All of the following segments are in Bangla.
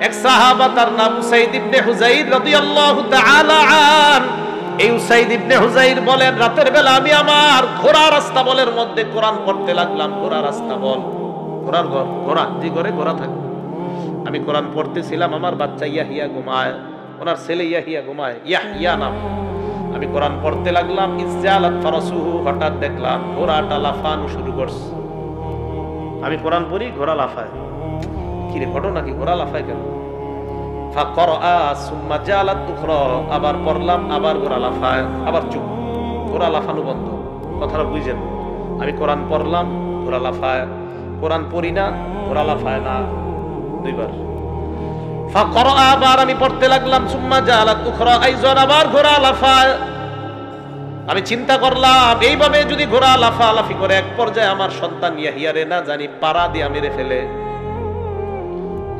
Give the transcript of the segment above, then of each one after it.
এক সাহাবা তার নাম উসাইদ ইবনে হুযাইর রাদিয়াল্লাহু তাআলা আন। এই উসাইদ ইবনে হুযাইর বলেন, রাতের বেলা আমি আমার ঘোড়ার আস্তাবলের মধ্যে কোরআন পড়তে লাগলাম। ঘোড়ার আস্তাবল, ঘোড়ার ঘর, ঘোড়া যে ঘরে ঘোড়া থাকে, আমি কোরআন পড়তেছিলাম। আমার বাচ্চা ইয়াহিয়া ঘুমায়, ওনার ছেলে ইয়াহিয়া ঘুমায়, ইয়াহিয়া নাম। আমি কোরআন পড়তে লাগলাম। ইসজালাত ফারাসুহু, হঠাৎ দেখলাম ঘোড়াটা লাফানো শুরু করছে। আমি কোরআন পড়ি, ঘোড়া লাফায়। কি রে, ঘটনা কি? ঘোড়া লাফায় কেন? ফাকরা সুম্মা জালাত উখরা, আবার পড়লাম, আবার ঘোড়া লাফায়, আবার চুপ। ঘোড়া লাফানো বন্ধ। কথাটা বুঝেন? আমি কোরআন পড়লাম, ঘোড়া লাফায়। কোরআন পড়ি না, ঘোড়া লাফায় না। দুইবার। ফাকরা, আবার আমি পড়তে লাগলাম, সুম্মা জালাত উখরা আইযান, আবার ঘোড়া লাফায়। আমি চিন্তা করলাম, এইভাবে যদি ঘোড়া লাফালাফি করে এক পর্যায়ে আমার সন্তান ইয়াহিয়ারে না জানি পাড়া দিয়ে মেরে ফেলে।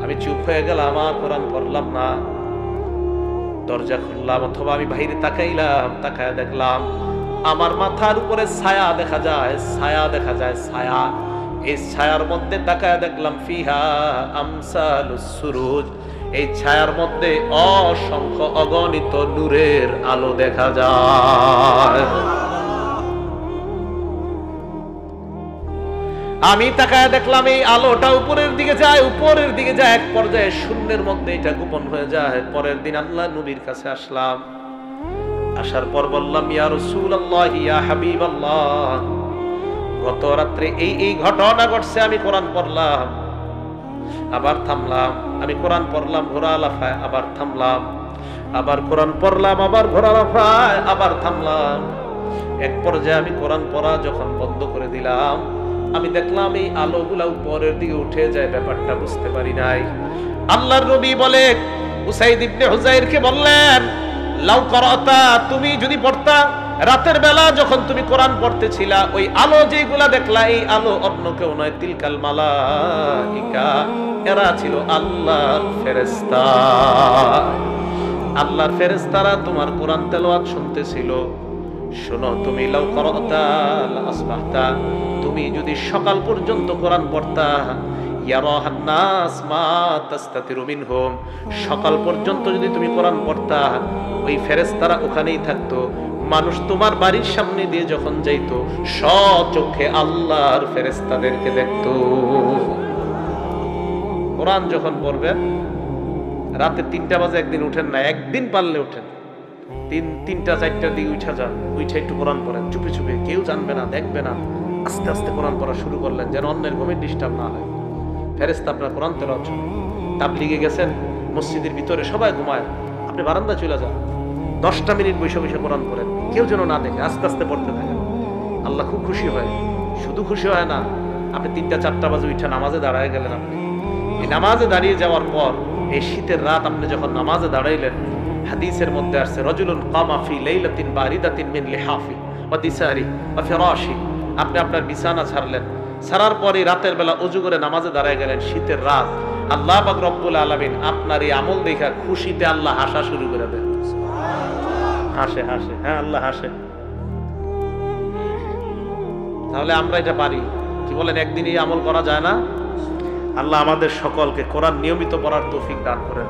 আমি চুপ হয়ে গেলাম, আর কোরআন পড়লাম না। দরজা খুললাম, অথবা আমি বাইরে তাকাইলাম, তাকায় দেখলাম আমার মাথার উপরে ছায়া দেখা যায়, ছায়া দেখা যায়, ছায়া। এই ছায়ার মধ্যে তাকায় দেখলাম ফিহা আমসালুস সুরুজ, এই ছায়ার মধ্যে অসংখ্য অগণিত নূরের আলো দেখা যায়। আমি তাকায় দেখলাম এই আলোটা উপরের দিকে যায়, উপরের দিকে যায়, এক পর্যায়ে শূন্যের মধ্যে এটা গোপন হয়ে যায়। পরের দিন আল্লাহ নবীর কাছে আসলাম। আসার পর বললাম, ইয়া রাসূলুল্লাহ, ইয়া হাবিবাল্লাহ, গত রাত্রে এই ঘটনা ঘটছে। আমি কোরআন পড়লাম, আবার থামলাম। আমি কোরআন পড়লাম, ঘোড়া লাফায়, আবার থামলাম। আবার কোরআন পড়লাম, আবার ঘোড়া লাফায়, আবার থামলাম। এক পর্যায়ে আমি কোরআন পড়া যখন বন্ধ করে দিলাম, আমি দেখলাম এই আলোগুলা উপরের দিকে উঠে যায়। ব্যাপারটা বুঝতে পারি নাই। আল্লাহর নবী বলে উসাইদ ইবনে হুযাইরকে বললেন, লাউ করাতা, তুমি যদি পড়তা, রাতের বেলা যখন তুমি কোরআন পড়তেছিলা, ওই আলো যেগুলা দেখলা, এই আলো অন্য কেউ নয়, তিলকাল মালাইকা, এরা ছিল আল্লাহর ফেরেশতা। আল্লাহর ফেরেশতারা তোমার কোরআন তেলাওয়াত শুনতেছিল। শোনো, তুমি লাউ করাতা আসবাহতা, তুমি যদি সকাল পর্যন্ত কোরআন পড়তা, ইয়ারাহান নাস মা তাস্তাতিরু মিনহুম, সকাল পর্যন্ত যদি তুমি কোরআন পড়তা, ওই ফেরেশতারা ওখানেই থাকতো। মানুষ তোমার বাড়ির সামনে দিয়ে যখন যাইতো, স্বচক্ষে আল্লাহর ফেরেশতাদেরকে দেখতো। কোরআন যখন পড়বেন, রাতে 3টা বাজে একদিন উঠেন না, একদিন পারলে উঠেন, 3টা 4টার দিকে উঠা যান, উঠে একটু কোরআন পড়েন, চুপে চুপে, কেউ জানবে না, দেখবে না। আস্তে আস্তে কোরআন পড়া শুরু করলেন, যেন অন্যের ঘুমে ডিস্টার্ব না হয়। ফেরেশতা আপনার কোরআন তেলাওয়াত শুনে। তাবলীগে গেছেন, মসজিদের ভিতরে সবাই ঘুমায়, আপনি বারান্দা চলে যান, 10টা মিনিট বসে বসে কোরআন পড়েন, কেউ যেন না দেখে, আস্তে আস্তে পড়তে থাকেন। আল্লাহ খুব খুশি হয়। শুধু খুশি হয় না, আপনি 3টা 4টা বাজে উঠে নামাজে দাঁড়ায় গেলেন। আপনি এই নামাজে দাঁড়িয়ে যাওয়ার পর, এই শীতের রাত আপনি যখন নামাজে দাঁড়াইলেন, হাদিসের মধ্যে আসছে, রাজুলুন কামা ফি লাইলাতিন বারিদাতিন মিন লিহাফি ওয়া দিসারি ওয়া ফিরাশি, আপনি আপনার বিছানা ছাড়লেন, ছাড়ার পরে রাতের বেলা ওযু করে নামাজে দাঁড়ায় গেলেন, শীতের রাত। আল্লাহ পাক রব্বুল আলামিন আপনার এই আমল দেখা খুশিতে আল্লাহ হাসা শুরু করে দেন। হাসে হাসে, হ্যাঁ আল্লাহ হাসে। তাহলে আমরা এটা পারি, কি বলেন? একদিন এই আমল করা যায় না? আল্লাহ আমাদের সকলকে কোরআন নিয়মিত পড়ার তৌফিক দান করেন।